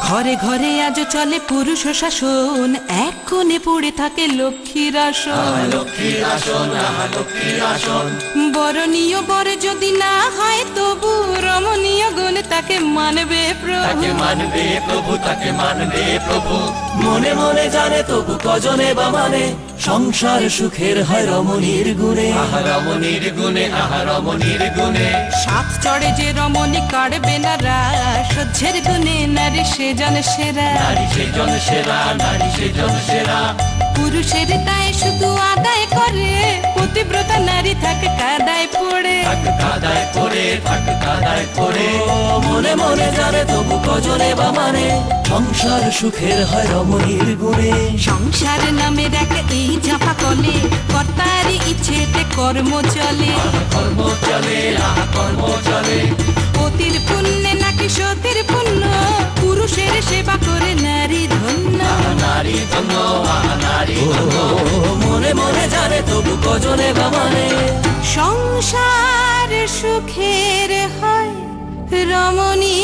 ঘরে ঘরে আজ চলে পুরুষ শাসন, এক কোণে পড়ে থাকে লক্ষ্মীর আসন। লক্ষ্মীর আসন, লক্ষ্মীর আসন। বরণীয় বর যদি না হয় তবু রমণীয় গুণ তাকে মানবে প্রভু। তাকে মানবে প্রভু, তাকে মানবে প্রভু। মনে মনে জানে তবু কজনে বা মানে, সংসার সুখের হয় রমণীর গুণে। রমণীর গুণে, রমণীর গুণে। সাত চড়ে যে রমণী কাড়বে না রাস, সহ্যের গুণে নারী সেজন সেরা। নারী সেজন সেরা, নারী সেজন সেরা। পুরুষের দায় শুধু আদায় করে, পতিব্রতা নারী থাকে কাদায় পড়ে। থাক কাদায় পড়ে, থাক কাদায় পড়ে। মনে মনে জানে তবু কজনে বা মানে, সংসার সুখের হয় রমণীর গুণে। সংসার নামে দেখ এই চাপা কলে, কর্তারই ইচ্ছেতে কর্ম চলে। কর্ম চলে, কর্ম চলে। পতির পুণ্যে নাকি সতীর পুণ্য, পুরুষের সেবা করে নারী ধন্য। নারী ধন্য, নারী ধন্য। মনে মনে জানে তবু কজনে বা মানে, সংসার সুখের হয় রমণী